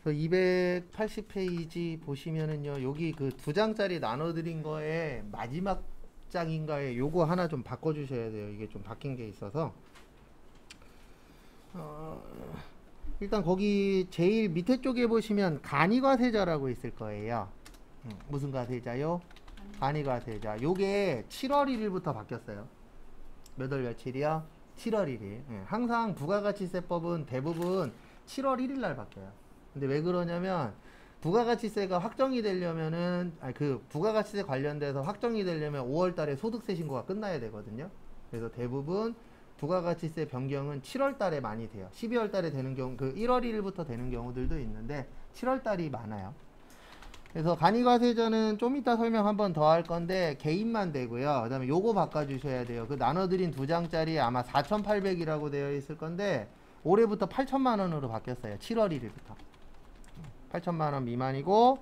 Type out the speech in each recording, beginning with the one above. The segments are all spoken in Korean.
그래서 280페이지 보시면은요, 여기 그 두 장짜리 나눠드린 거에 마지막 장인가에 요거 하나 좀 바꿔주셔야 돼요. 이게 좀 바뀐 게 있어서. 어, 일단 거기 제일 밑에 쪽에 보시면 간이과세자라고 있을 거예요. 무슨 과세자요? 간이과세자. 요게 7월 1일부터 바뀌었어요. 몇 월 며칠이요? 7월 1일. 항상 부가가치세법은 대부분 7월 1일 날 바뀌어요. 근데 왜 그러냐면 부가가치세가 확정이 되려면은 그 부가가치세 관련돼서 확정이 되려면 5월 달에 소득세 신고가 끝나야 되거든요. 그래서 대부분 부가가치세 변경은 7월 달에 많이 돼요. 12월 달에 되는 경우, 그 1월 1일부터 되는 경우들도 있는데 7월 달이 많아요. 그래서 간이과세자는 좀 이따 설명 한 번 더 할 건데 개인만 되고요. 그 다음에 요거 바꿔주셔야 돼요. 그 나눠드린 두 장짜리 아마 4,800이라고 되어 있을 건데 올해부터 8천만 원으로 바뀌었어요. 7월 1일부터 8천만 원 미만이고,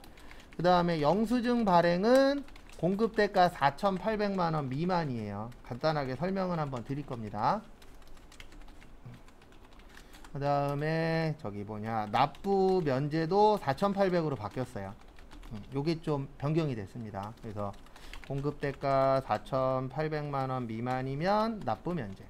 그 다음에 영수증 발행은 공급대가 4,800만 원 미만이에요. 간단하게 설명을 한번 드릴 겁니다. 그 다음에 저기 뭐냐, 납부 면제도 4,800으로 바뀌었어요. 요게 좀 변경이 됐습니다. 그래서 공급대가 4,800만 원 미만이면 납부 면제.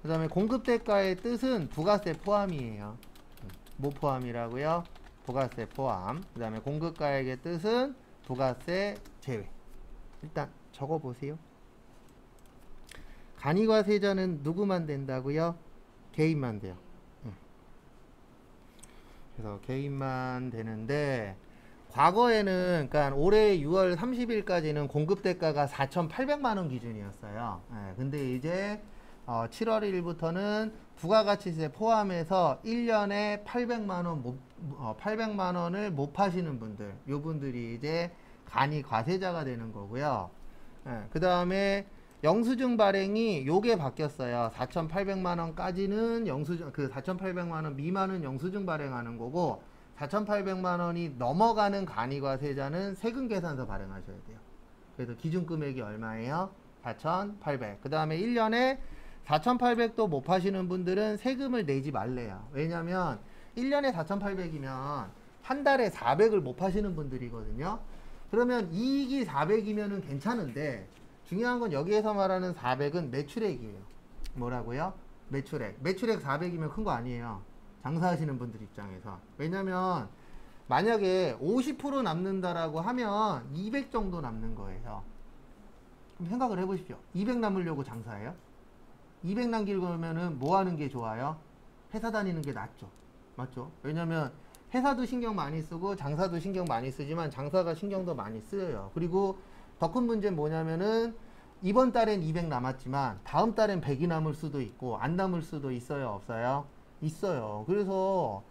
그 다음에 공급대가의 뜻은 부가세 포함이에요. 뭐 포함이라고요? 부가세 포함. 그 다음에 공급가액의 뜻은 부가세 제외. 일단 적어보세요. 간이과세자는 누구만 된다고요? 개인만 돼요. 그래서 개인만 되는데, 과거에는 그러니까 올해 6월 30일까지는 공급대가가 4,800만 원 기준이었어요. 근데 이제 7월 1일부터는 부가가치세 포함해서 1년에 800만 원 800만 원을 못 파시는 분들, 요 분들이 이제 간이과세자가 되는 거고요. 그 다음에 영수증 발행이 요게 바뀌었어요. 4,800만 원까지는 영수증, 그 4,800만 원 미만은 영수증 발행하는 거고, 4,800만 원이 넘어가는 간이과세자는 세금 계산서 발행하셔야 돼요. 그래서 기준 금액이 얼마예요? 4,800. 그 다음에 1년에 4,800도 못 파시는 분들은 세금을 내지 말래요. 왜냐면 1년에 4,800이면 한 달에 400을 못 파시는 분들이거든요. 그러면 이익이 400이면은 괜찮은데, 중요한 건 여기에서 말하는 400은 매출액이에요. 뭐라고요? 매출액. 매출액 400이면 큰 거 아니에요. 장사하시는 분들 입장에서. 왜냐면 만약에 50% 남는다라고 하면 200 정도 남는 거예요. 그럼 생각을 해보십시오. 200 남으려고 장사해요? 200 남기려면은 뭐 하는 게 좋아요? 회사 다니는 게 낫죠. 맞죠? 왜냐면 회사도 신경 많이 쓰고 장사도 신경 많이 쓰지만 장사가 신경도 많이 쓰여요. 그리고 더 큰 문제는 뭐냐면은 이번 달엔 200 남았지만 다음 달엔 100이 남을 수도 있고 안 남을 수도 있어요, 없어요? 있어요. 그래서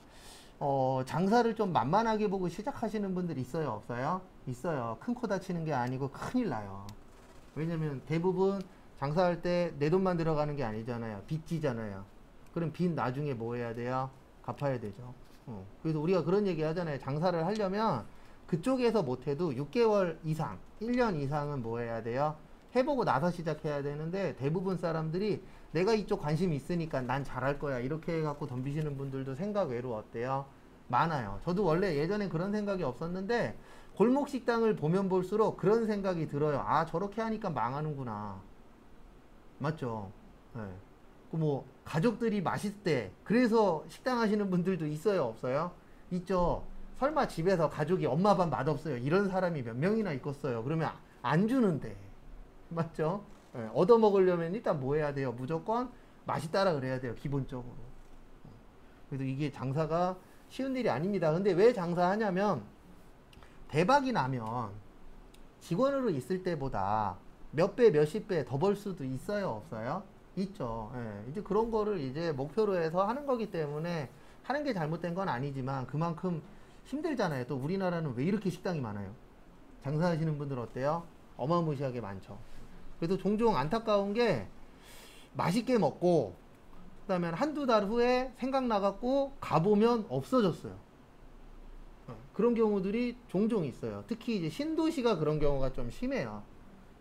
장사를 좀 만만하게 보고 시작하시는 분들 있어요, 없어요? 있어요. 큰 코 다치는 게 아니고 큰일 나요. 왜냐면 대부분 장사할 때 내 돈만 들어가는 게 아니잖아요. 빚지잖아요. 그럼 빚 나중에 뭐 해야 돼요? 갚아야 되죠. 그래서 우리가 그런 얘기 하잖아요. 장사를 하려면 그쪽에서 못해도 6개월 이상, 1년 이상은 뭐 해야 돼요? 해보고 나서 시작해야 되는데, 대부분 사람들이 내가 이쪽 관심 있으니까 난 잘할 거야 이렇게 해갖고 덤비시는 분들도 생각 외로 어때요? 많아요. 저도 원래 예전에 그런 생각이 없었는데 골목 식당을 보면 볼수록 그런 생각이 들어요. 아, 저렇게 하니까 망하는구나. 맞죠? 네. 뭐 가족들이 맛있대 그래서 식당 하시는 분들도 있어요, 없어요? 있죠. 설마 집에서 가족이 엄마 밥 맛없어요 이런 사람이 몇 명이나 있겠어요. 그러면 안 주는데. 맞죠? 네. 얻어먹으려면 일단 뭐 해야 돼요? 무조건 맛있다라 그래야 돼요, 기본적으로. 그래서 이게 장사가 쉬운 일이 아닙니다. 근데 왜 장사하냐면 대박이 나면 직원으로 있을 때보다 몇 배, 몇십 배 더 벌 수도 있어요, 없어요? 있죠. 예. 이제 그런 거를 이제 목표로 해서 하는 거기 때문에 하는 게 잘못된 건 아니지만 그만큼 힘들잖아요. 또 우리나라는 왜 이렇게 식당이 많아요? 장사하시는 분들 어때요? 어마무시하게 많죠. 그래서 종종 안타까운 게 맛있게 먹고 그다음에 한두 달 후에 생각나갖고 가보면 없어졌어요. 그런 경우들이 종종 있어요. 특히 이제 신도시가 그런 경우가 좀 심해요.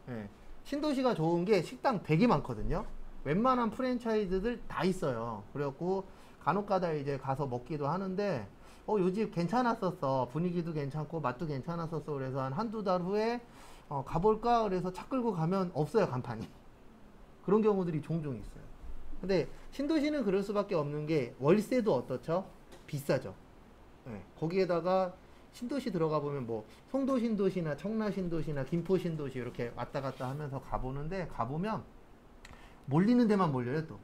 예. 신도시가 좋은 게 식당 되게 많거든요. 웬만한 프랜차이즈들 다 있어요. 그래갖고 간혹가다 이제 가서 먹기도 하는데 요 집 괜찮았었어. 분위기도 괜찮고 맛도 괜찮았었어. 그래서 한 한두 달 후에 가볼까? 그래서 차 끌고 가면 없어요, 간판이. 그런 경우들이 종종 있어요. 근데 신도시는 그럴 수밖에 없는 게 월세도 어떻죠? 비싸죠. 네, 거기에다가 신도시 들어가 보면 뭐 송도 신도시나 청라 신도시나 김포 신도시 이렇게 왔다 갔다 하면서 가보는데 가보면 몰리는 데만 몰려요. 또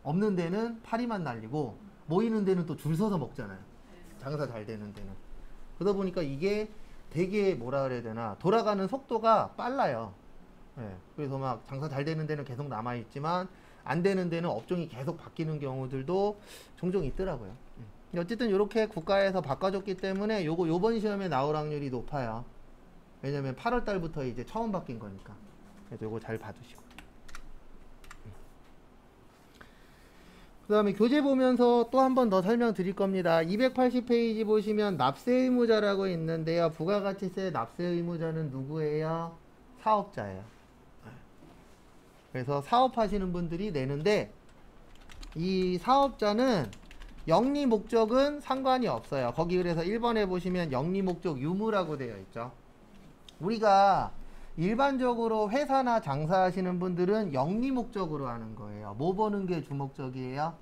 없는 데는 파리만 날리고 모이는 데는 또 줄 서서 먹잖아요. 장사 잘 되는 데는. 그러다 보니까 이게 되게 뭐라 그래야 되나 돌아가는 속도가 빨라요. 네, 그래서 막 장사 잘 되는 데는 계속 남아있지만 안 되는 데는 업종이 계속 바뀌는 경우들도 종종 있더라고요. 어쨌든 이렇게 국가에서 바꿔줬기 때문에 요번 시험에 나올 확률이 높아요. 왜냐면 8월 달부터 이제 처음 바뀐 거니까. 그래서 요거 잘 봐두시고. 그 다음에 교재 보면서 또 한 번 더 설명드릴 겁니다. 280페이지 보시면 납세 의무자라고 있는데요. 부가가치세 납세 의무자는 누구예요? 사업자예요. 그래서 사업하시는 분들이 내는데 이 사업자는 영리 목적은 상관이 없어요. 거기 그래서 1번에 보시면 영리 목적 유무라고 되어 있죠. 우리가 일반적으로 회사나 장사하시는 분들은 영리 목적으로 하는 거예요. 뭐 버는 게 주목적이에요?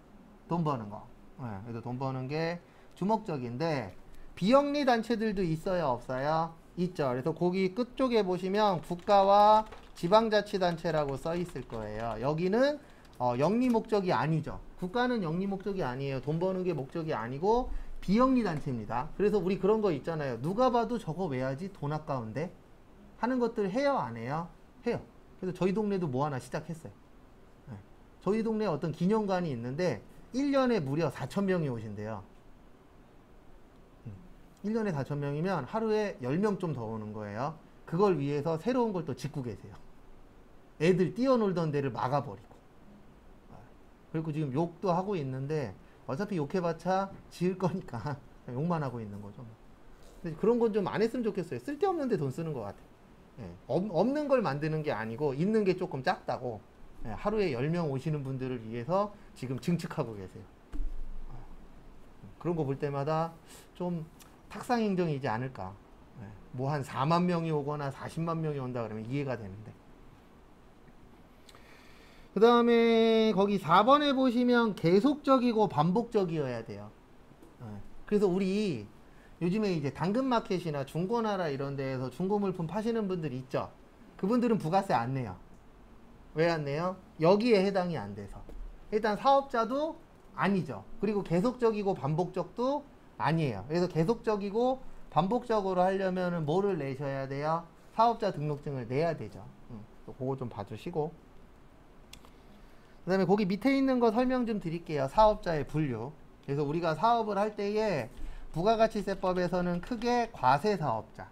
돈 버는 거. 네, 그래서 돈 버는 게 주목적인데 비영리 단체들도 있어요, 없어요? 있죠. 그래서 거기 끝쪽에 보시면 국가와 지방자치단체라고 써 있을 거예요. 여기는 영리 목적이 아니죠. 국가는 영리 목적이 아니에요. 돈 버는 게 목적이 아니고 비영리 단체입니다. 그래서 우리 그런 거 있잖아요. 누가 봐도 저거 왜 하지? 돈 아까운데? 하는 것들 해요, 안 해요? 해요. 그래서 저희 동네도 뭐 하나 시작했어요. 네. 저희 동네에 어떤 기념관이 있는데 1년에 무려 4,000명이 오신대요. 1년에 4,000명이면 하루에 10명 좀 더 오는 거예요. 그걸 위해서 새로운 걸 또 짓고 계세요. 애들 뛰어놀던 데를 막아버리고. 그리고 지금 욕도 하고 있는데 어차피 욕해봤자 지을 거니까 욕만 하고 있는 거죠. 근데 그런 건 좀 안 했으면 좋겠어요. 쓸데없는 데 돈 쓰는 것 같아요. 예, 없는 걸 만드는 게 아니고 있는 게 조금 작다고. 예, 하루에 10명 오시는 분들을 위해서 지금 증축하고 계세요. 그런 거 볼 때마다 좀 탁상행정이지 않을까. 예, 뭐 한 4만 명이 오거나 40만 명이 온다 그러면 이해가 되는데. 그 다음에 거기 4번에 보시면 계속적이고 반복적이어야 돼요. 예, 그래서 우리 요즘에 이제 당근마켓이나 중고나라 이런 데에서 중고물품 파시는 분들 있죠. 그분들은 부가세 안 내요. 왜 안 내요? 여기에 해당이 안 돼서. 일단 사업자도 아니죠. 그리고 계속적이고 반복적도 아니에요. 그래서 계속적이고 반복적으로 하려면 뭐를 내셔야 돼요? 사업자 등록증을 내야 되죠. 그거 좀 봐주시고. 그 다음에 거기 밑에 있는 거 설명 좀 드릴게요. 사업자의 분류. 그래서 우리가 사업을 할 때에 부가가치세법에서는 크게 과세사업자.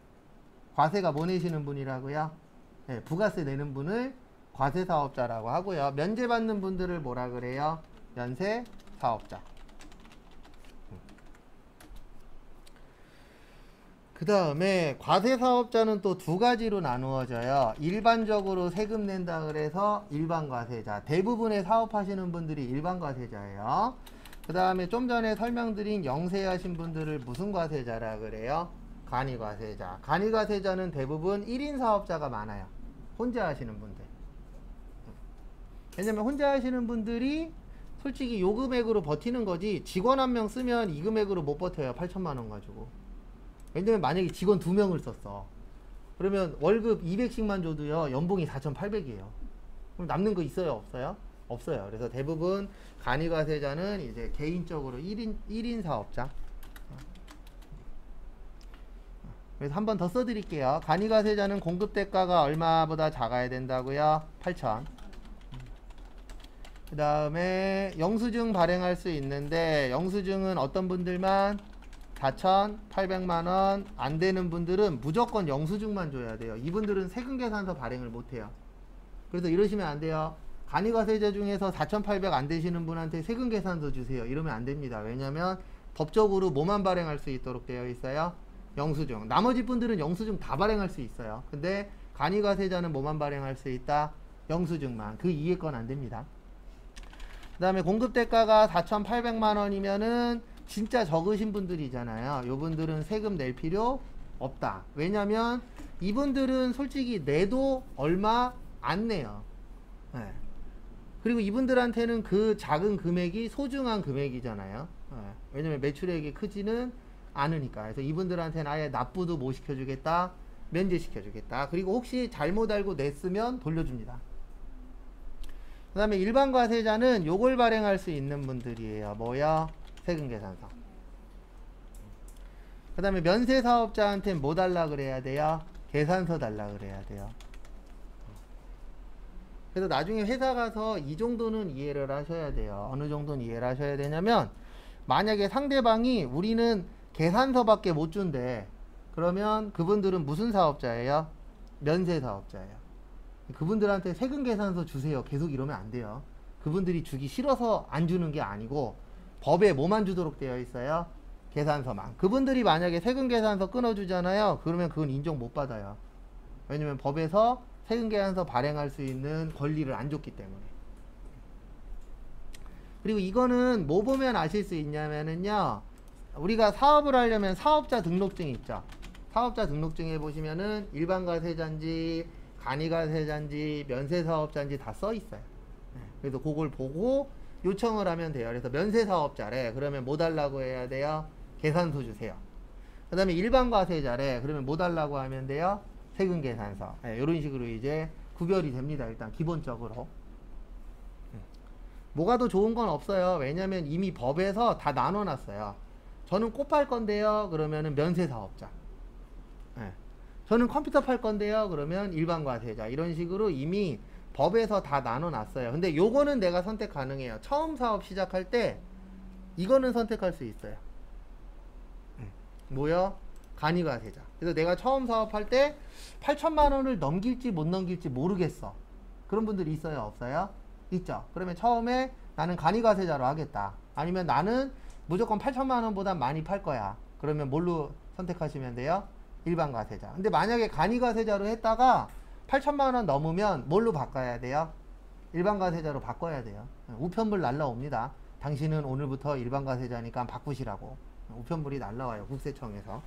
과세가 뭐 내시는 분이라고요? 네, 부가세 내는 분을 과세사업자라고 하고요. 면제받는 분들을 뭐라 그래요? 면세사업자. 그 다음에 과세사업자는 또 두 가지로 나누어져요. 일반적으로 세금 낸다 그래서 일반과세자. 대부분의 사업하시는 분들이 일반과세자예요. 그 다음에 좀 전에 설명드린 영세하신 분들을 무슨 과세자라 그래요? 간이과세자. 간이과세자는 대부분 1인 사업자가 많아요. 혼자 하시는 분들. 왜냐면 혼자 하시는 분들이 솔직히 요 금액으로 버티는 거지 직원 한 명 쓰면 이 금액으로 못 버텨요. 8천만 원 가지고. 왜냐면 만약에 직원 2명을 썼어. 그러면 월급 200씩만 줘도요. 연봉이 4,800이에요. 그럼 남는 거 있어요? 없어요? 없어요. 그래서 대부분 간이과세자는 이제 개인적으로 1인 사업자. 그래서 한 번 더 써드릴게요. 간이과세자는 공급대가가 얼마보다 작아야 된다고요? 8,000. 그 다음에 영수증 발행할 수 있는데 영수증은 어떤 분들만 4,800만원 안 되는 분들은 무조건 영수증만 줘야 돼요. 이분들은 세금계산서 발행을 못해요. 그래서 이러시면 안 돼요. 간이과세자 중에서 4,800 안 되시는 분한테 세금계산서 주세요. 이러면 안 됩니다. 왜냐면 법적으로 뭐만 발행할 수 있도록 되어 있어요? 영수증. 나머지 분들은 영수증 다 발행할 수 있어요. 근데 간이가세자는 뭐만 발행할 수 있다? 영수증만. 그 이해 건 안 됩니다. 그 다음에 공급대가가 4,800만 원이면은 진짜 적으신 분들이잖아요. 요분들은 세금 낼 필요 없다. 왜냐면 이분들은 솔직히 내도 얼마 안 내요. 네. 그리고 이분들한테는 그 작은 금액이 소중한 금액이잖아요. 네. 왜냐면 매출액이 크지는 않으니까. 그래서 이분들한테는 아예 납부도 못 시켜주겠다. 면제시켜주겠다. 그리고 혹시 잘못 알고 냈으면 돌려줍니다. 그 다음에 일반과세자는 요걸 발행할 수 있는 분들이에요. 뭐야? 세금계산서. 그 다음에 면세사업자한테 뭐 달라 그래야 돼요? 계산서 달라 그래야 돼요. 그래서 나중에 회사 가서 이 정도는 이해를 하셔야 돼요. 어느 정도는 이해를 하셔야 되냐면, 만약에 상대방이 우리는 계산서밖에 못 준대. 그러면 그분들은 무슨 사업자예요? 면세사업자예요. 그분들한테 세금계산서 주세요. 계속 이러면 안 돼요. 그분들이 주기 싫어서 안 주는 게 아니고 법에 뭐만 주도록 되어 있어요? 계산서만. 그분들이 만약에 세금계산서 끊어주잖아요. 그러면 그건 인정 못 받아요. 왜냐면 법에서 세금계산서 발행할 수 있는 권리를 안 줬기 때문에. 그리고 이거는 뭐 보면 아실 수 있냐면은요, 우리가 사업을 하려면 사업자 등록증이 있죠. 사업자 등록증에 보시면은 일반과세자인지 간이과세자인지 면세사업자인지 다 써 있어요. 그래서 그걸 보고 요청을 하면 돼요. 그래서 면세사업자래. 그러면 뭐 달라고 해야 돼요? 계산서 주세요. 그 다음에 일반과세자래. 그러면 뭐 달라고 하면 돼요? 세금계산서. 이런 식으로 이제 구별이 됩니다. 일단 기본적으로. 뭐가 더 좋은 건 없어요. 왜냐면 이미 법에서 다 나눠놨어요. 저는 꽃 팔 건데요. 그러면은 면세사업자. 저는 컴퓨터 팔 건데요. 그러면 일반과세자. 이런 식으로 이미 법에서 다 나눠놨어요. 근데 요거는 내가 선택 가능해요. 처음 사업 시작할 때 이거는 선택할 수 있어요. 뭐요? 간이과세자. 그래서 내가 처음 사업할 때 8천만 원을 넘길지 못 넘길지 모르겠어. 그런 분들이 있어요? 없어요? 있죠. 그러면 처음에 나는 간이과세자로 하겠다. 아니면 나는 무조건 8천만 원보다 많이 팔 거야. 그러면 뭘로 선택하시면 돼요? 일반과세자. 근데 만약에 간이과세자로 했다가 8천만 원 넘으면 뭘로 바꿔야 돼요? 일반과세자로 바꿔야 돼요. 우편물 날라옵니다. 당신은 오늘부터 일반과세자니까 바꾸시라고. 우편물이 날라와요. 국세청에서.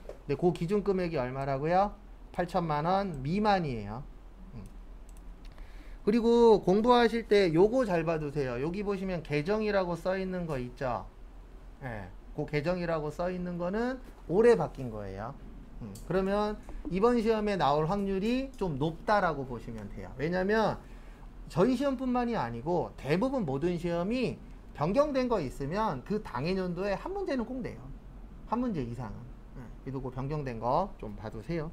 근데 그 기준 금액이 얼마라고요? 8천만 원 미만이에요. 그리고 공부하실 때 요거 잘 봐두세요. 여기 보시면 계정이라고 써 있는 거 있죠? 예. 그 계정이라고 써 있는 거는 올해 바뀐 거예요. 그러면 이번 시험에 나올 확률이 좀 높다라고 보시면 돼요. 왜냐면 저희 시험뿐만이 아니고 대부분 모든 시험이 변경된 거 있으면 그 당해년도에 한 문제는 꼭 내요. 한 문제 이상은. 그래도 그 변경된 거 좀 봐두세요.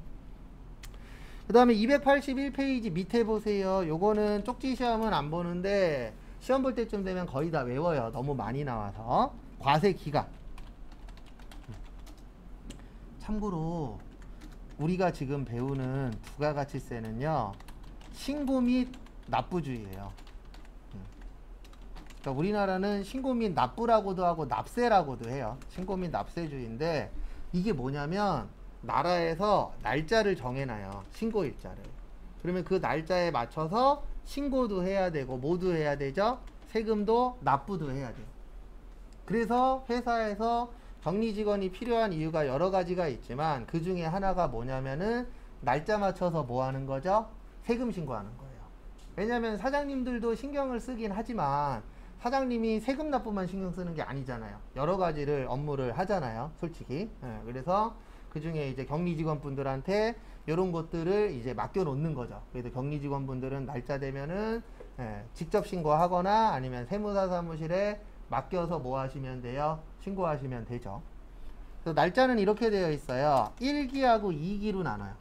그 다음에 281페이지 밑에 보세요. 요거는 쪽지 시험은 안 보는데 시험 볼 때쯤 되면 거의 다 외워요. 너무 많이 나와서. 과세기간. 참고로 우리가 지금 배우는 부가가치세는요, 신고 및 납부주의예요. 그러니까 우리나라는 신고 및 납부라고도 하고 납세라고도 해요. 신고 및 납세주의인데 이게 뭐냐면 나라에서 날짜를 정해놔요. 신고일자를. 그러면 그 날짜에 맞춰서 신고도 해야 되고 뭐도 해야 되죠? 세금도 납부도 해야 돼요. 그래서 회사에서 격리 직원이 필요한 이유가 여러 가지가 있지만 그 중에 하나가 뭐냐면은 날짜 맞춰서 뭐 하는 거죠? 세금 신고하는 거예요. 왜냐면 사장님들도 신경을 쓰긴 하지만 사장님이 세금 납부만 신경 쓰는 게 아니잖아요. 여러 가지를 업무를 하잖아요. 솔직히. 그래서 그 중에 이제 격리 직원분들한테 이런 것들을 이제 맡겨 놓는 거죠. 그래서 격리 직원분들은 날짜 되면은 직접 신고하거나 아니면 세무사 사무실에 맡겨서 뭐 하시면 돼요? 신고하시면 되죠. 그래서 날짜는 이렇게 되어 있어요. 1기하고 2기로 나눠요.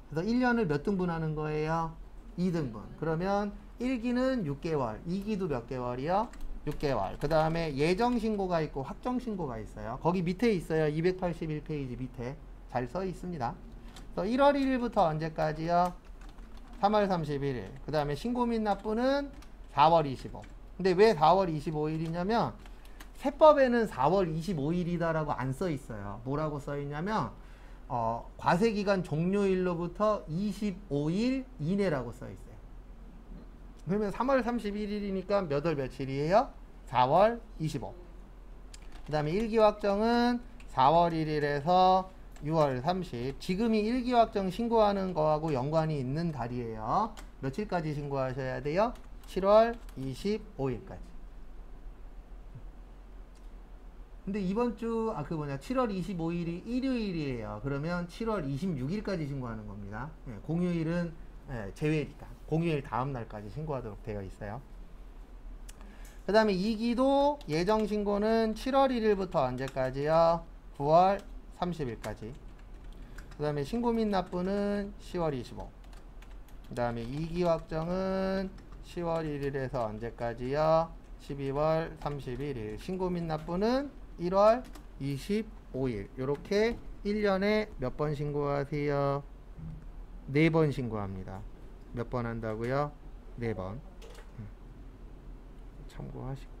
그래서 1년을 몇 등분 하는 거예요? 2등분. 그러면 1기는 6개월, 2기도 몇 개월이요? 6개월. 그 다음에 예정신고가 있고 확정신고가 있어요. 거기 밑에 있어요. 281페이지 밑에 잘 써 있습니다. 그래서 1월 1일부터 언제까지요? 3월 31일. 그 다음에 신고 및 납부는 4월 25일. 근데 왜 4월 25일이냐면 세법에는 4월 25일이다라고 안 써 있어요. 뭐라고 써 있냐면 과세기간 종료일로부터 25일 이내라고 써 있어요. 그러면 3월 31일이니까 몇 월 며칠이에요? 4월 25. 그 다음에 일기 확정은 4월 1일에서 6월 30. 지금이 일기 확정 신고하는 거하고 연관이 있는 달이에요. 며칠까지 신고하셔야 돼요? 7월 25일까지. 근데 이번 주, 7월 25일이 일요일이에요. 그러면 7월 26일까지 신고하는 겁니다. 예, 공휴일은 제외니까. 공휴일 다음 날까지 신고하도록 되어 있어요. 그 다음에 2기도 예정 신고는 7월 1일부터 언제까지요? 9월 30일까지. 그 다음에 신고 및 납부는 10월 25. 그 다음에 2기 확정은 10월 1일에서 언제까지요? 12월 31일. 신고 및 납부는 1월 25일. 요렇게 1년에 몇 번 신고하세요? 4번 신고합니다. 몇 번 한다고요? 4번. 참고하시고.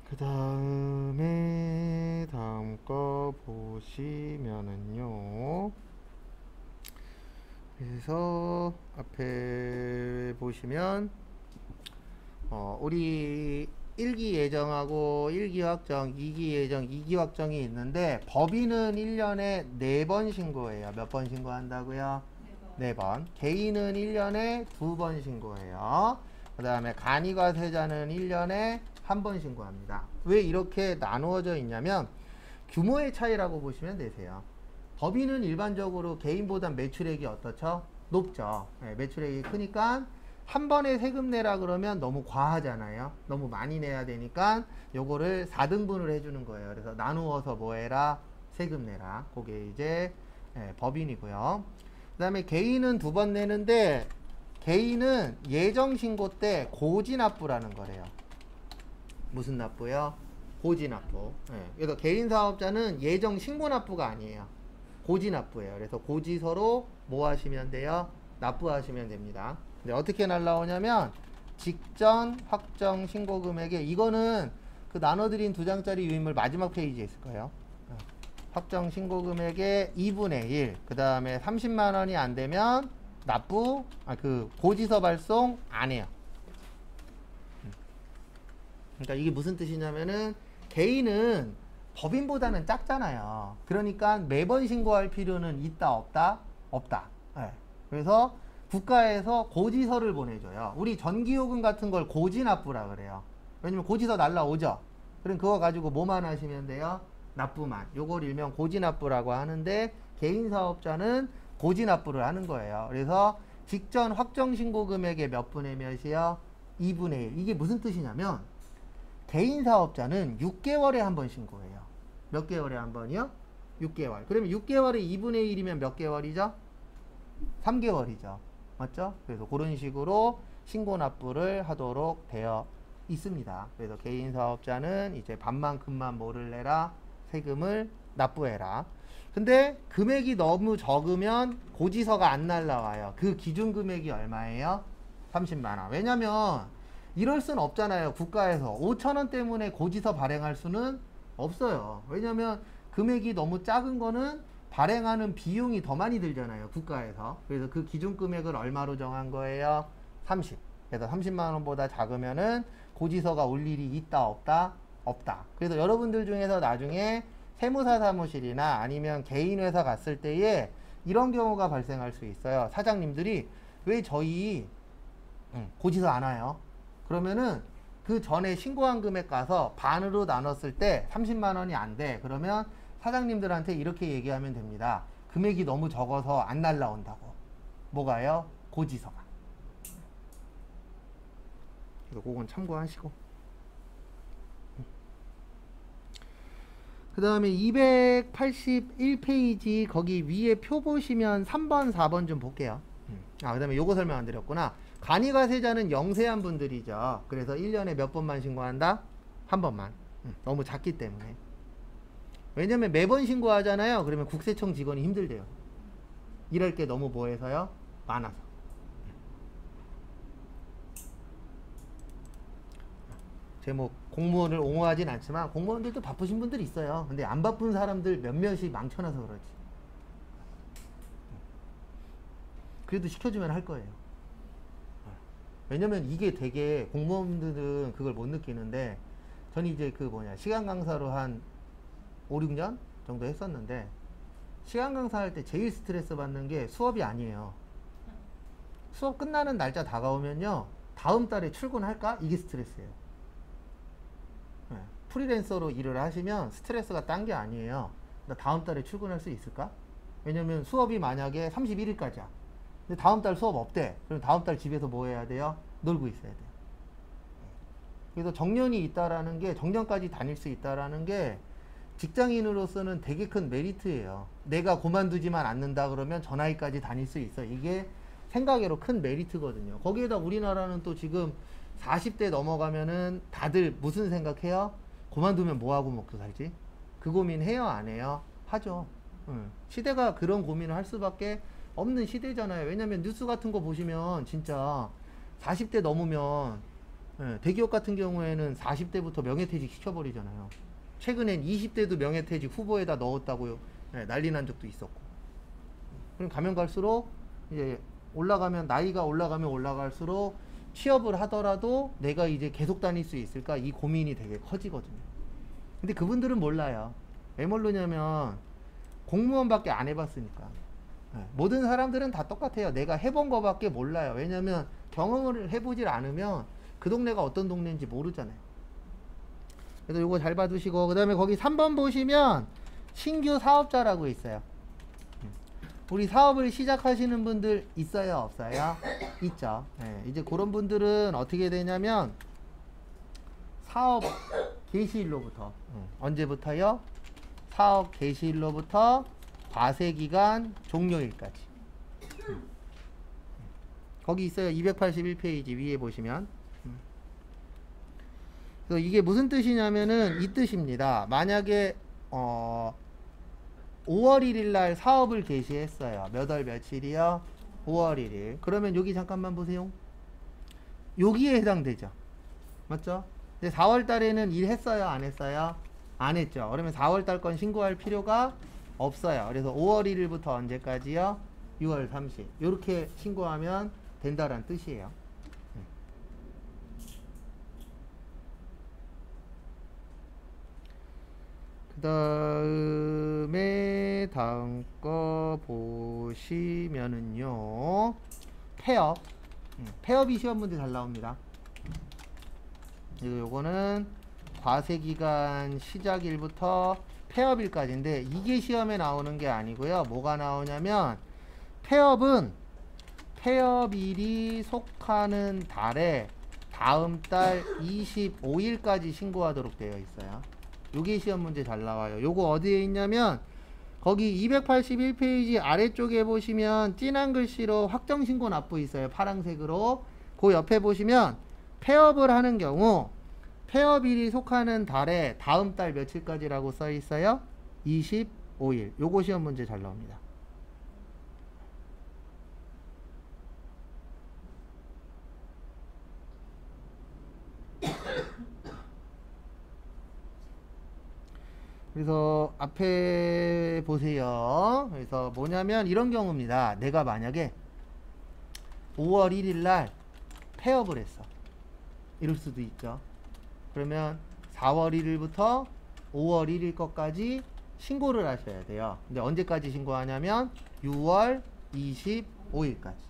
그 다음에 다음 거 보시면은요. 그래서 앞에 보시면 우리 1기 예정하고 1기 확정, 2기 예정, 2기 확정이 있는데 법인은 1년에 4번 신고해요. 몇 번 신고한다고요? 4번. 개인은 1년에 2번 신고해요. 그 다음에 간이과세자는 1년에 1번 신고합니다. 왜 이렇게 나누어져 있냐면 규모의 차이라고 보시면 되세요. 법인은 일반적으로 개인보다 매출액이 어떻죠? 높죠. 네, 매출액이 크니까 한 번에 세금 내라 그러면 너무 과하잖아요. 너무 많이 내야 되니까 요거를 4등분을 해주는 거예요. 그래서 나누어서 뭐 해라? 세금 내라. 그게 이제 법인이고요. 그 다음에 개인은 2번 내는데 개인은 예정신고 때 고지납부라는 거래요. 무슨 납부요? 고지납부. 그래서 개인사업자는 예정신고납부가 아니에요. 고지납부예요. 그래서 고지서로 뭐 하시면 돼요? 납부하시면 됩니다. 근데 어떻게 날라오냐면 직전 확정 신고 금액에 이거는 그 나눠드린 2장짜리 유인물 마지막 페이지에 있을 거예요. 확정 신고 금액의 2분의 1. 그 다음에 30만 원이 안 되면 납부, 고지서 발송 안 해요. 그러니까 이게 무슨 뜻이냐면은 개인은 법인보다는 작잖아요. 그러니까 매번 신고할 필요는 있다 없다? 없다. 네. 그래서 국가에서 고지서를 보내줘요. 우리 전기요금 같은 걸 고지납부라 그래요. 왜냐면 고지서 날라오죠. 그럼 그거 가지고 뭐만 하시면 돼요? 납부만. 요걸 일명 고지납부라고 하는데 개인사업자는 고지납부를 하는 거예요. 그래서 직전 확정신고 금액의 몇 분의 몇이요? 2분의 1. 이게 무슨 뜻이냐면 개인사업자는 6개월에 한 번 신고해요. 몇 개월에 한 번이요? 6개월. 그러면 6개월에 2분의 1이면 몇 개월이죠? 3개월이죠. 맞죠? 그래서 그런 식으로 신고납부를 하도록 되어 있습니다. 그래서 개인사업자는 이제 반만큼만 뭐를 내라? 세금을 납부해라. 근데 금액이 너무 적으면 고지서가 안 날라와요. 그 기준 금액이 얼마예요? 30만 원. 왜냐면 이럴 순 없잖아요. 국가에서 5,000원 때문에 고지서 발행할 수는 없어요. 왜냐면 금액이 너무 작은 거는 발행하는 비용이 더 많이 들잖아요. 국가에서. 그래서 그 기준 금액을 얼마로 정한 거예요? 30. 그래서 30만 원보다 작으면은 고지서가 올 일이 있다 없다? 없다. 그래서 여러분들 중에서 나중에 세무사 사무실이나 아니면 개인 회사 갔을 때에 이런 경우가 발생할 수 있어요. 사장님들이 왜 저희 고지서 안 와요? 그러면은 그 전에 신고한 금액 가서 반으로 나눴을 때 30만 원이 안 돼. 그러면 사장님들한테 이렇게 얘기하면 됩니다. 금액이 너무 적어서 안 날라온다고. 뭐가요? 고지서가. 그래서 그건 참고하시고. 그 다음에 281페이지 거기 위에 표 보시면 3번, 4번 좀 볼게요. 그 다음에 요거 설명 안 드렸구나. 간이가세자는 영세한 분들이죠. 그래서 1년에 몇 번만 신고한다? 한 번만. 너무 작기 때문에. 왜냐면 매번 신고하잖아요. 그러면 국세청 직원이 힘들대요. 일할 게 너무 뭐해서요? 많아서. 제목 공무원을 옹호하진 않지만 공무원들도 바쁘신 분들이 있어요. 근데 안 바쁜 사람들 몇몇이 망쳐놔서 그러지. 그래도 시켜주면 할 거예요. 왜냐면 이게 되게 공무원들은 그걸 못 느끼는데, 저는 이제 시간 강사로 한 5, 6년 정도 했었는데, 시간 강사할 때 제일 스트레스 받는 게 수업이 아니에요. 수업 끝나는 날짜 다가오면요, 다음 달에 출근할까? 이게 스트레스예요. 프리랜서로 일을 하시면 스트레스가 딴 게 아니에요. 나 다음 달에 출근할 수 있을까? 왜냐면 수업이 만약에 31일까지야. 근데 다음 달 수업 없대. 그럼 다음 달 집에서 뭐 해야 돼요? 놀고 있어야 돼요. 그래서 정년이 있다라는 게, 정년까지 다닐 수 있다라는 게 직장인으로서는 되게 큰 메리트예요. 내가 그만두지만 않는다 그러면 저 나이까지 다닐 수 있어. 이게 생각외로 큰 메리트거든요. 거기에다 우리나라는 또 지금 40대 넘어가면은 다들 무슨 생각해요? 그만두면 뭐하고 먹고 살지? 그 고민 해요, 안 해요? 하죠. 시대가 그런 고민을 할 수밖에 없는 시대잖아요. 왜냐면 뉴스 같은 거 보시면 진짜 40대 넘으면, 대기업 같은 경우에는 40대부터 명예퇴직 시켜버리잖아요. 최근엔 20대도 명예퇴직 후보에다 넣었다고요. 난리 난 적도 있었고. 그럼 가면 갈수록 이제 나이가 올라가면 올라갈수록 취업을 하더라도 내가 이제 계속 다닐 수 있을까? 이 고민이 되게 커지거든요. 근데 그분들은 몰라요. 왜 모르냐면 공무원밖에 안 해봤으니까. 모든 사람들은 다 똑같아요. 내가 해본 거밖에 몰라요. 왜냐면 경험을 해보질 않으면 그 동네가 어떤 동네인지 모르잖아요. 그래서 요거 잘 봐두시고, 그 다음에 거기 3번 보시면 신규 사업자라고 있어요. 우리 사업을 시작하시는 분들 있어요, 없어요? 있죠. 이제 그런 분들은 어떻게 되냐면 사업 개시일로부터, 언제부터요? 사업 개시일로부터 과세기간 종료일까지. 거기 있어요. 281페이지 위에 보시면. 그래서 이게 무슨 뜻이냐면은 이 뜻입니다. 만약에 5월 1일 날 사업을 개시했어요. 몇 월 며칠이요? 5월 1일. 그러면 여기 잠깐만 보세요. 여기에 해당되죠. 맞죠? 근데 4월 달에는 일했어요? 안 했어요? 안 했죠. 그러면 4월 달 건 신고할 필요가 없어요. 그래서 5월 1일부터 언제까지요? 6월 30일. 이렇게 신고하면 된다라는 뜻이에요. 그 다음에 다음 거 보시면은요, 폐업. 폐업이 시험 문제 잘 나옵니다. 요거는 과세기간 시작일부터 폐업일까지인데, 이게 시험에 나오는 게 아니고요. 뭐가 나오냐면, 폐업일이 속하는 달에 다음 달 25일까지 신고하도록 되어 있어요. 요게 시험 문제 잘 나와요. 요거 어디에 있냐면 거기 281페이지 아래쪽에 보시면 진한 글씨로 확정신고 납부 있어요. 파란색으로. 그 옆에 보시면 폐업을 하는 경우 폐업일이 속하는 달에 다음 달 며칠까지라고 써 있어요? 25일. 요거 시험 문제 잘 나옵니다. 그래서 앞에 보세요. 그래서 뭐냐면 이런 경우입니다. 내가 만약에 5월 1일 날 폐업을 했어. 이럴 수도 있죠. 그러면 4월 1일부터 5월 1일 것까지 신고를 하셔야 돼요. 근데 언제까지 신고하냐면 6월 25일까지.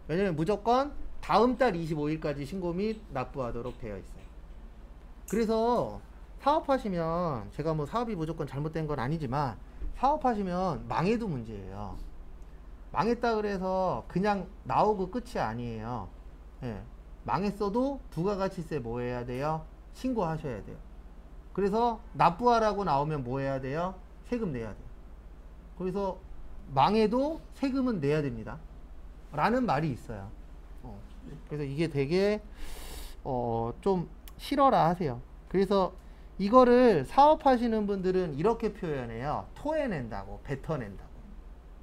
왜냐면 무조건 다음 달 25일까지 신고 및 납부하도록 되어 있어요. 그래서 사업하시면, 제가 뭐 사업이 무조건 잘못된 건 아니지만 사업하시면 망해도 문제예요. 망했다 그래서 그냥 나오고 끝이 아니에요. 망했어도 부가가치세 뭐 해야 돼요? 신고하셔야 돼요. 그래서 납부하라고 나오면 뭐 해야 돼요? 세금 내야 돼요. 그래서 망해도 세금은 내야 됩니다. 라는 말이 있어요. 그래서 이게 되게 좀 싫어라 하세요. 그래서 이거를 사업하시는 분들은 이렇게 표현해요. 토해낸다고, 뱉어낸다고.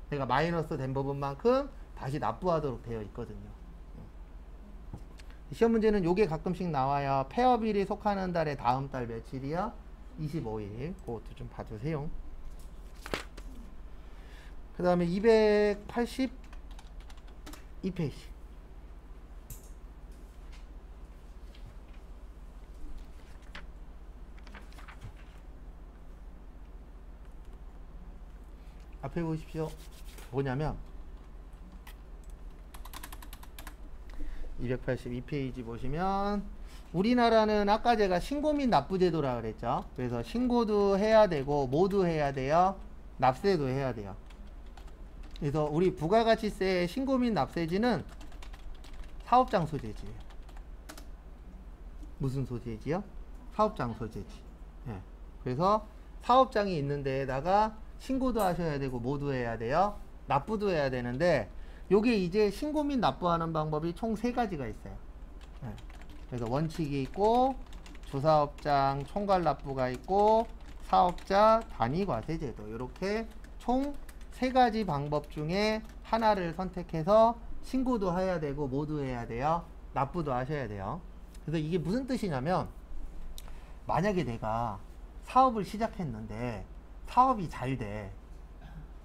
내가 마이너스 된 부분만큼 다시 납부하도록 되어 있거든요. 시험 문제는 요게 가끔씩 나와요. 폐업일이 속하는 달의 다음 달 며칠이요? 25일. 그것도 좀 봐주세요. 그 다음에 282페이지. 앞에 보십시오. 뭐냐면 282페이지 보시면 우리나라는 아까 제가 신고 및 납부 제도라 그랬죠. 그래서 신고도 해야 되고 뭐도 해야 돼요? 납세도 해야 돼요. 그래서 우리 부가가치세 신고 및 납세지는 사업장 소재지예요. 무슨 소재지요? 사업장 소재지. 예. 그래서 사업장이 있는 데에다가 신고도 하셔야 되고 뭐도 해야 돼요? 납부도 해야 되는데 요게 이제 신고 및 납부하는 방법이 총 3가지가 있어요. 네. 그래서 원칙이 있고 주사업장 총괄 납부가 있고 사업자 단위과세제도 이렇게 총 3가지 방법 중에 하나를 선택해서 신고도 해야 되고 뭐도 해야 돼요? 납부도 하셔야 돼요. 그래서 이게 무슨 뜻이냐면 만약에 내가 사업을 시작했는데 사업이 잘 돼.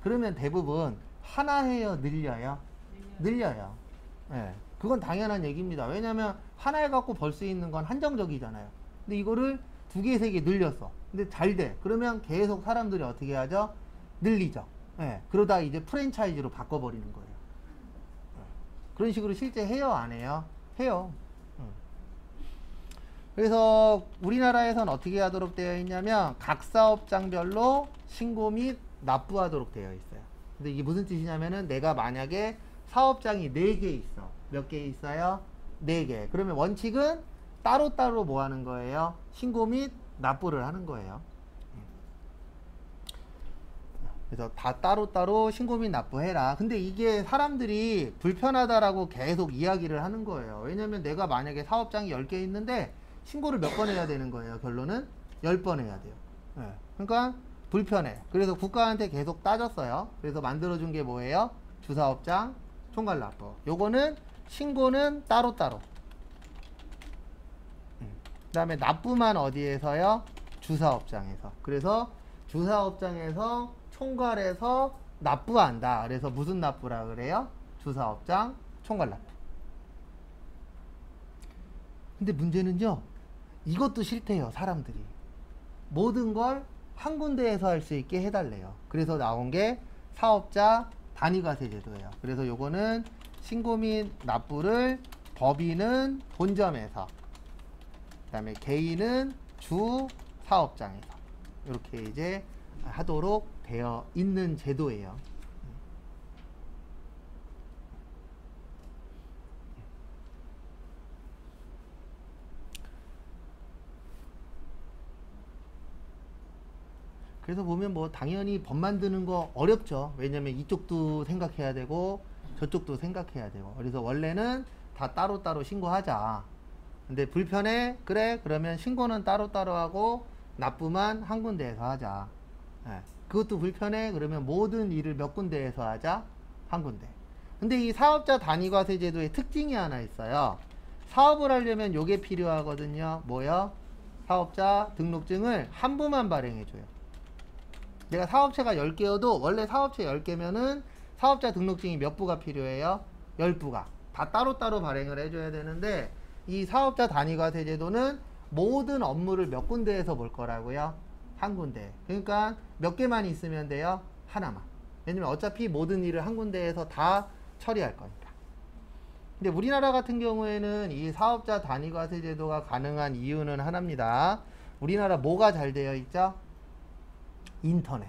그러면 대부분 하나 해요? 늘려요? 늘려요. 예. 그건 당연한 얘기입니다. 왜냐면 하나에 갖고 벌 수 있는 건 한정적이잖아요. 근데 이거를 2개, 3개 늘렸어. 근데 잘 돼. 그러면 계속 사람들이 어떻게 하죠? 늘리죠. 예. 그러다 이제 프랜차이즈로 바꿔버리는 거예요. 그런 식으로 실제 해요? 안 해요? 해요. 그래서 우리나라에선 어떻게 하도록 되어 있냐면 각 사업장별로 신고 및 납부하도록 되어 있어요. 근데 이게 무슨 뜻이냐면은 내가 만약에 사업장이 4개 있어. 몇 개 있어요? 4개. 그러면 원칙은 따로따로 뭐 하는 거예요? 신고 및 납부를 하는 거예요. 그래서 다 따로따로 신고 및 납부해라. 근데 이게 사람들이 불편하다라고 계속 이야기를 하는 거예요. 왜냐면 내가 만약에 사업장이 10개 있는데 신고를 몇 번 해야 되는 거예요? 결론은 10번 해야 돼요. 네. 그러니까 불편해. 그래서 국가한테 계속 따졌어요. 그래서 만들어준 게 뭐예요? 주사업장 총괄 납부. 요거는 신고는 따로따로. 그 다음에 납부만 어디에서요? 주사업장에서. 그래서 주사업장에서 총괄해서 납부한다. 그래서 무슨 납부라 그래요? 주사업장 총괄 납부. 근데 문제는요, 이것도 싫대요, 사람들이. 모든 걸 한 군데에서 할 수 있게 해달래요. 그래서 나온 게 사업자 단위과세 제도예요. 그래서 요거는 신고 및 납부를 법인은 본점에서, 그 다음에 개인은 주 사업장에서 이렇게 이제 하도록 되어 있는 제도예요. 그래서 보면 뭐 당연히 법 만드는 거 어렵죠. 왜냐면 이쪽도 생각해야 되고 저쪽도 생각해야 되고. 그래서 원래는 다 따로따로 신고하자. 근데 불편해? 그래? 그러면 신고는 따로따로 하고 납부만 한 군데에서 하자. 네. 그것도 불편해? 그러면 모든 일을 몇 군데에서 하자? 한 군데. 근데 이 사업자 단위과세 제도의 특징이 하나 있어요. 사업을 하려면 요게 필요하거든요. 뭐요? 사업자 등록증을 한 부만 발행해줘요. 내가 사업체가 10개여도 원래 사업체 10개면은 사업자 등록증이 몇 부가 필요해요? 10부가. 다 따로따로 발행을 해줘야 되는데 이 사업자 단위과세 제도는 모든 업무를 몇 군데에서 볼 거라고요? 한 군데. 그러니까 몇 개만 있으면 돼요? 하나만. 왜냐면 어차피 모든 일을 한 군데에서 다 처리할 거니까. 근데 우리나라 같은 경우에는 이 사업자 단위과세 제도가 가능한 이유는 하나입니다. 우리나라 뭐가 잘 되어 있죠? 인터넷,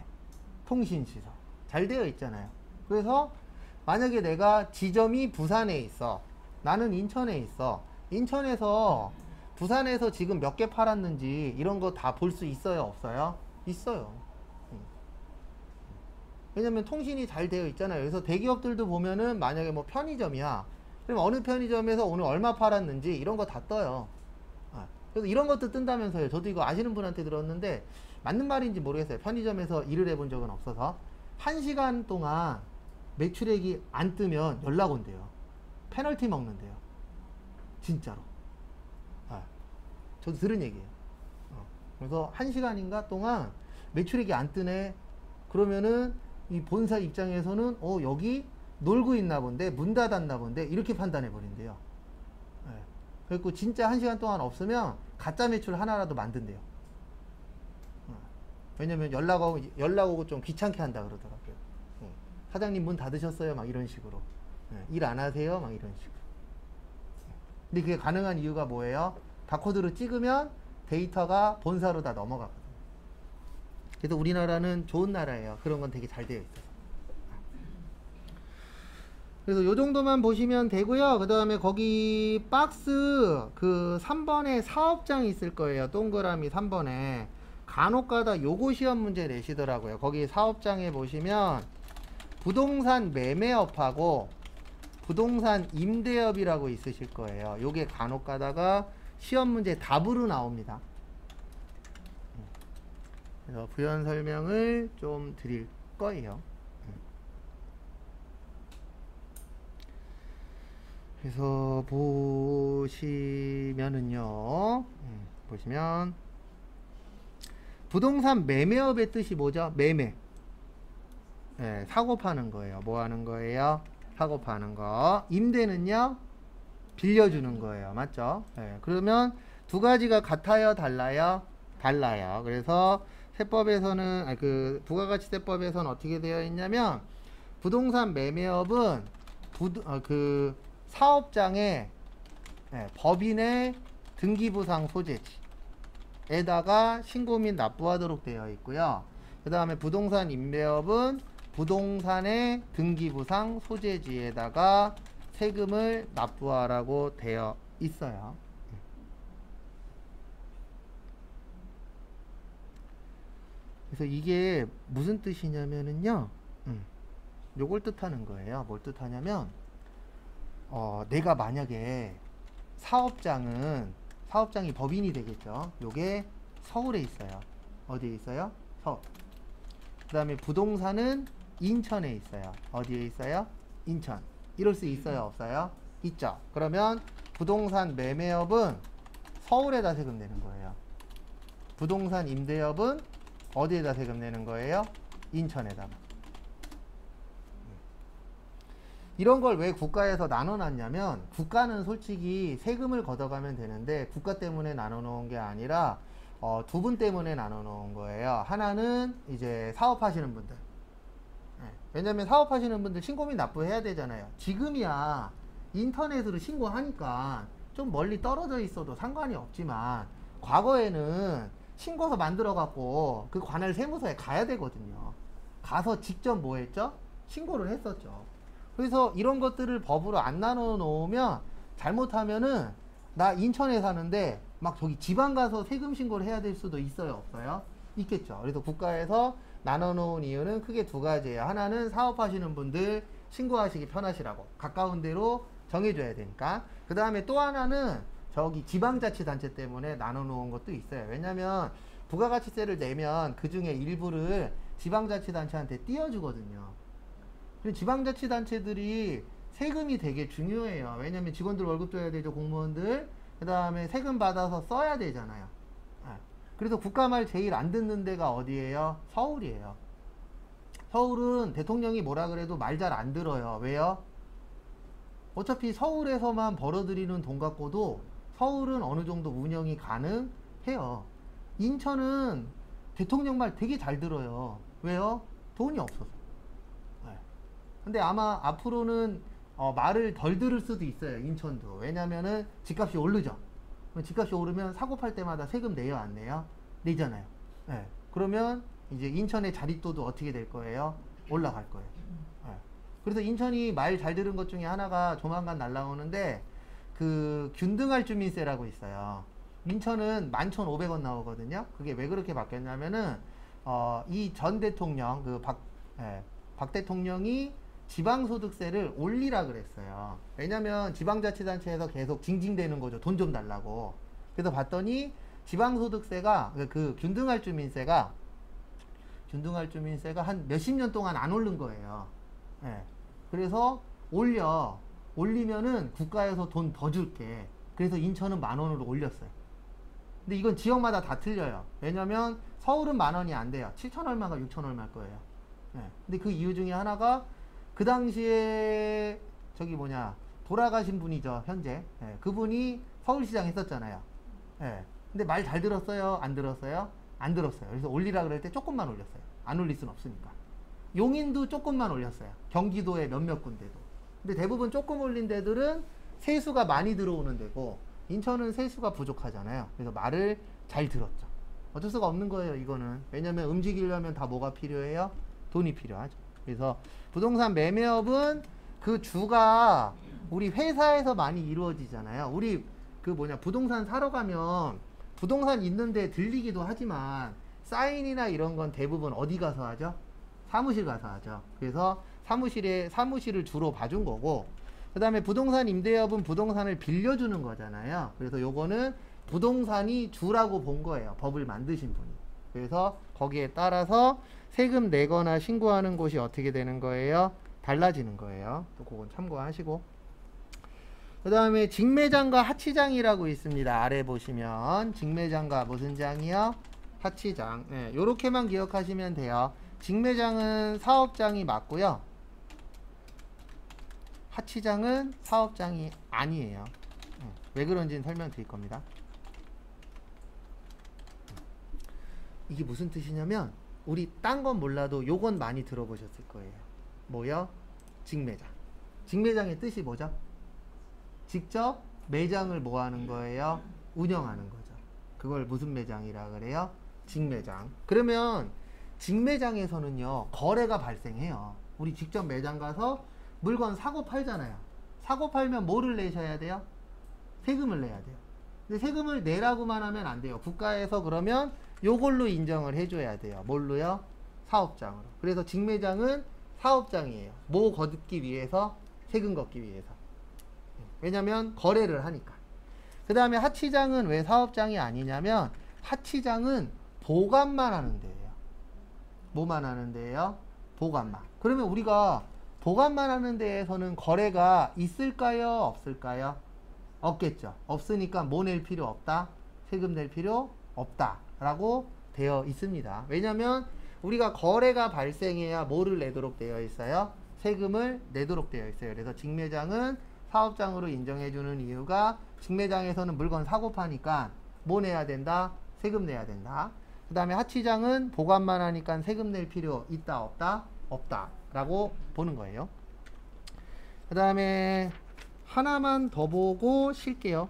통신시설 잘 되어 있잖아요. 그래서 만약에 내가 지점이 부산에 있어, 나는 인천에 있어. 인천에서 부산에서 지금 몇 개 팔았는지 이런 거 다 볼 수 있어요? 없어요? 있어요. 왜냐면 통신이 잘 되어 있잖아요. 그래서 대기업들도 보면은 만약에 뭐 편의점이야. 그럼 어느 편의점에서 오늘 얼마 팔았는지 이런 거 다 떠요. 그래서 이런 것도 뜬다면서요. 저도 이거 아시는 분한테 들었는데 맞는 말인지 모르겠어요. 편의점에서 일을 해본 적은 없어서 1시간 동안 매출액이 안 뜨면 연락 온대요. 페널티 먹는데요. 진짜로. 저도 들은 얘기예요. 그래서 1시간인가 동안 매출액이 안 뜨네. 그러면은 이 본사 입장에서는 여기 놀고 있나 본데, 문 닫았나 본데 이렇게 판단해 버린대요. 그리고 진짜 1시간 동안 없으면 가짜 매출 하나라도 만든대요. 왜냐면 연락 오고 좀 귀찮게 한다 그러더라고요. 사장님 문 닫으셨어요? 막 이런 식으로. 일 안 하세요? 막 이런 식으로. 근데 그게 가능한 이유가 뭐예요? 바코드로 찍으면 데이터가 본사로 다 넘어가거든요. 그래서 우리나라는 좋은 나라예요. 그런 건 되게 잘 되어 있어서. 그래서 요 정도만 보시면 되고요. 그 다음에 거기 박스 그 3번에 사업장이 있을 거예요. 동그라미 3번에. 간혹가다 요거 시험 문제 내시더라고요. 거기 사업장에 보시면 부동산 매매업하고 부동산 임대업이라고 있으실 거예요. 요게 간혹가다가 시험 문제 답으로 나옵니다. 그래서 부연 설명을 좀 드릴 거예요. 그래서 보시면은요, 보시면 부동산 매매업의 뜻이 뭐죠? 매매. 사고 파는 거예요. 뭐 하는 거예요? 사고 파는 거. 임대는요? 빌려주는 거예요. 맞죠? 그러면 두 가지가 같아요? 달라요? 달라요. 그래서 세법에서는, 그 부가가치세법에서는 어떻게 되어 있냐면, 부동산 매매업은 그 사업장에 법인의 등기부상 소재지에다가 신고 및 납부하도록 되어 있고요. 그 다음에 부동산 임대업은 부동산의 등기부상 소재지에다가 세금을 납부하라고 되어 있어요. 그래서 이게 무슨 뜻이냐면은요, 요걸 뜻하는 거예요. 뭘 뜻하냐면, 내가 만약에 사업장이 법인이 되겠죠. 요게 서울에 있어요. 어디에 있어요? 서울. 그 다음에 부동산은 인천에 있어요. 어디에 있어요? 인천. 이럴 수 있어요? 없어요? 있죠. 그러면 부동산 매매업은 서울에다 세금 내는 거예요. 부동산 임대업은 어디에다 세금 내는 거예요? 인천에다가. 이런 걸 왜 국가에서 나눠놨냐면, 국가는 솔직히 세금을 걷어가면 되는데 국가 때문에 나눠놓은 게 아니라 두 분 때문에 나눠놓은 거예요. 하나는 이제 사업하시는 분들. 왜냐면 사업하시는 분들 신고 및 납부해야 되잖아요. 지금이야 인터넷으로 신고하니까 좀 멀리 떨어져 있어도 상관이 없지만, 과거에는 신고서 만들어 갖고 그 관할 세무서에 가야 되거든요. 가서 직접 뭐 했죠? 신고를 했었죠. 그래서 이런 것들을 법으로 안 나눠 놓으면, 잘못하면은 나 인천에 사는데 막 저기 지방 가서 세금 신고를 해야 될 수도 있어요? 없어요? 있겠죠. 그래서 국가에서 나눠 놓은 이유는 크게 두 가지예요. 하나는 사업하시는 분들 신고하시기 편하시라고, 가까운 데로 정해줘야 되니까. 그 다음에 또 하나는 저기 지방자치단체 때문에 나눠 놓은 것도 있어요. 왜냐면 부가가치세를 내면 그 중에 일부를 지방자치단체한테 띄워주거든요. 지방자치단체들이 세금이 되게 중요해요. 왜냐면 직원들 월급 줘야 되죠, 공무원들. 그 다음에 세금 받아서 써야 되잖아요. 그래서 국가 말 제일 안 듣는 데가 어디예요? 서울이에요. 서울은 대통령이 뭐라 그래도 말 잘 안 들어요. 왜요? 어차피 서울에서만 벌어들이는 돈 갖고도 서울은 어느 정도 운영이 가능해요. 인천은 대통령 말 되게 잘 들어요. 왜요? 돈이 없어서. 근데 아마 앞으로는 말을 덜 들을 수도 있어요. 인천도. 왜냐면은 집값이 오르죠. 집값이 오르면 사고 팔 때마다 세금 내요, 안 내요? 내잖아요. 그러면 이제 인천의 자립도도 어떻게 될 거예요? 올라갈 거예요. 그래서 인천이 말 잘 들은 것 중에 하나가 조만간 날라오는데, 그 균등할 주민세라고 있어요. 인천은 11,500원 나오거든요. 그게 왜 그렇게 바뀌었냐면은 이 전 대통령 박 대통령이 지방소득세를 올리라 그랬어요. 왜냐면 지방자치단체에서 계속 징징대는 거죠. 돈 좀 달라고. 그래서 봤더니 지방소득세가 그 균등할주민세가 한 몇십 년 동안 안 오른 거예요. 예. 그래서 올리면은 국가에서 돈 더 줄게. 그래서 인천은 10,000원으로 올렸어요. 근데 이건 지역마다 다 틀려요. 왜냐면 서울은 10,000원이 안 돼요. 7,000 얼마가 6,000 얼마일 거예요. 예. 근데 그 이유 중에 하나가 그 당시에 돌아가신 분이죠. 현재. 예. 그분이 서울시장 했었잖아요. 예. 근데 말 잘 들었어요? 안 들었어요? 안 들었어요. 그래서 올리라 그럴 때 조금만 올렸어요. 안 올릴 순 없으니까. 용인도 조금만 올렸어요. 경기도의 몇몇 군데도. 근데 대부분 조금 올린 데들은 세수가 많이 들어오는 데고, 인천은 세수가 부족하잖아요. 그래서 말을 잘 들었죠. 어쩔 수가 없는 거예요, 이거는. 왜냐면 움직이려면 다 뭐가 필요해요? 돈이 필요하죠. 그래서 부동산 매매업은 그 주가 우리 회사에서 많이 이루어지잖아요. 우리 부동산 사러 가면 부동산 있는데 들리기도 하지만 사인이나 이런 건 대부분 어디 가서 하죠? 사무실 가서 하죠. 그래서 사무실을 주로 봐준 거고, 그 다음에 부동산 임대업은 부동산을 빌려주는 거잖아요. 그래서 요거는 부동산이 주라고 본 거예요. 법을 만드신 분이. 그래서 거기에 따라서 세금 내거나 신고하는 곳이 어떻게 되는 거예요? 달라지는 거예요. 또 그건 참고하시고. 그 다음에 직매장과 하치장이라고 있습니다. 아래 보시면 직매장과 무슨 장이요? 하치장. 네, 요렇게만 기억하시면 돼요. 직매장은 사업장이 맞고요. 하치장은 사업장이 아니에요. 왜 그런지는 설명드릴 겁니다. 이게 무슨 뜻이냐면 우리 딴 건 몰라도 요건 많이 들어보셨을 거예요. 뭐요? 직매장. 직매장의 뜻이 뭐죠? 직접 매장을 뭐 하는 거예요? 운영하는 거죠. 그걸 무슨 매장이라 그래요? 직매장. 그러면 직매장에서는요, 거래가 발생해요. 우리 직접 매장 가서 물건 사고 팔잖아요. 사고 팔면 뭐를 내셔야 돼요? 세금을 내야 돼요. 근데 세금을 내라고만 하면 안 돼요. 국가에서 그러면 요걸로 인정을 해줘야 돼요. 뭘로요? 사업장으로. 그래서 직매장은 사업장이에요. 뭐 걷기 위해서? 세금 걷기 위해서. 왜냐면 거래를 하니까. 그 다음에 하치장은 왜 사업장이 아니냐면 하치장은 보관만 하는 데예요. 뭐만 하는 데예요? 보관만. 그러면 우리가 보관만 하는 데에서는 거래가 있을까요? 없을까요? 없겠죠. 없으니까 뭐 낼 필요 없다? 세금 낼 필요 없다 라고 되어 있습니다. 왜냐면 우리가 거래가 발생해야 뭐를 내도록 되어 있어요? 세금을 내도록 되어 있어요. 그래서 직매장은 사업장으로 인정해주는 이유가 직매장에서는 물건 사고 파니까 뭐 내야 된다? 세금 내야 된다. 그 다음에 하치장은 보관만 하니까 세금 낼 필요 있다 없다? 없다 라고 보는 거예요. 그 다음에 하나만 더 보고 쉴게요.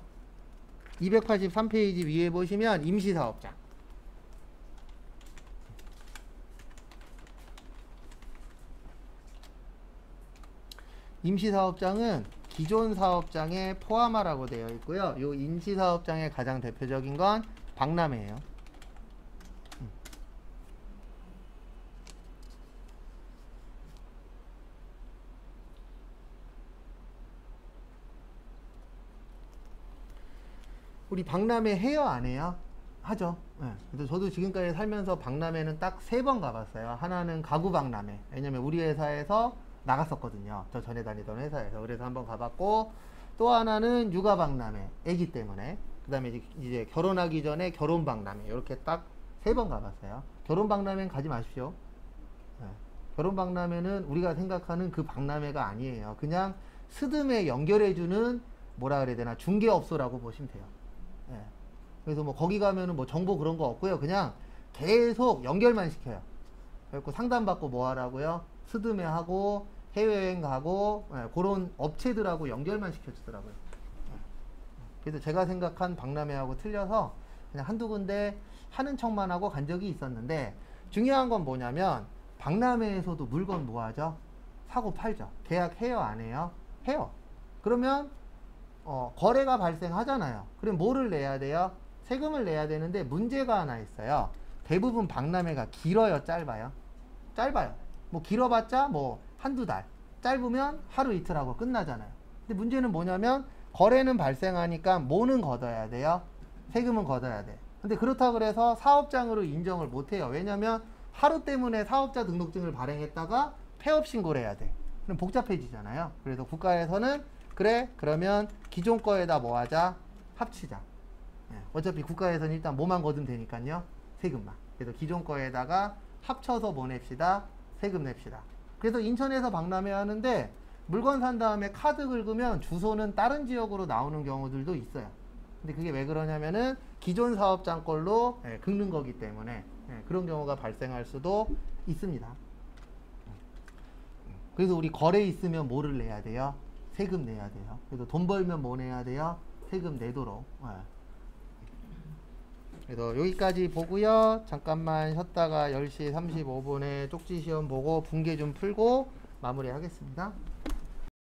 283페이지 위에 보시면 임시사업장. 임시사업장은 기존 사업장에 포함하라고 되어 있고요. 이 임시사업장의 가장 대표적인 건 박람회예요. 우리 박람회 해요, 안 해요? 하죠. 네. 그래서 저도 지금까지 살면서 박람회는 딱 3번 가봤어요. 하나는 가구 박람회. 왜냐면 우리 회사에서 나갔었거든요. 저 전에 다니던 회사에서. 그래서 한번 가봤고, 또 하나는 육아 박람회. 애기 때문에. 그 다음에 이제 결혼하기 전에 결혼 박람회. 이렇게 딱 3번 가봤어요. 결혼 박람회는 가지 마십시오. 네. 결혼 박람회는 우리가 생각하는 그 박람회가 아니에요. 그냥 스드메 연결해주는 뭐라 그래야 되나 중개업소라고 보시면 돼요. 네. 그래서 뭐 거기 가면은 뭐 정보 그런 거 없고요. 그냥 계속 연결만 시켜요. 그래서 상담받고 뭐 하라고요? 스드메 하고 해외여행 가고 그런 업체들하고 연결만 시켜주더라고요. 그래서 제가 생각한 박람회하고 틀려서 그냥 한두 군데 하는 척만 하고 간 적이 있었는데, 중요한 건 뭐냐면 박람회에서도 물건 뭐 하죠? 사고 팔죠. 계약해요, 안 해요? 해요. 그러면 거래가 발생하잖아요. 그럼 뭐를 내야 돼요? 세금을 내야 되는데 문제가 하나 있어요. 대부분 박람회가 길어요, 짧아요? 짧아요. 뭐 길어봤자 뭐 한두 달, 짧으면 하루 이틀 하고 끝나잖아요. 근데 문제는 뭐냐면 거래는 발생하니까 뭐는 걷어야 돼요? 세금은 걷어야 돼. 근데 그렇다고 그래서 사업장으로 인정을 못해요. 왜냐면 하루 때문에 사업자 등록증을 발행했다가 폐업 신고를 해야 돼. 그럼 복잡해지잖아요. 그래서 국가에서는 그래 그러면 기존 거에다 뭐 하자? 합치자. 예, 어차피 국가에서는 일단 뭐만 거두면 되니까요. 세금만. 그래서 기존 거에다가 합쳐서 뭐 냅시다? 세금 냅시다. 그래서 인천에서 박람회 하는데 물건 산 다음에 카드 긁으면 주소는 다른 지역으로 나오는 경우들도 있어요. 근데 그게 왜 그러냐면은 기존 사업장 걸로 긁는 거기 때문에 그런 경우가 발생할 수도 있습니다. 그래서 우리 거래 있으면 뭐를 내야 돼요? 세금 내야 돼요. 그래서 돈 벌면 뭐 내야 돼요? 세금 내도록. 그래서 여기까지 보고요. 잠깐만 쉬었다가 10시 35분에 쪽지 시험 보고 분계 좀 풀고 마무리하겠습니다.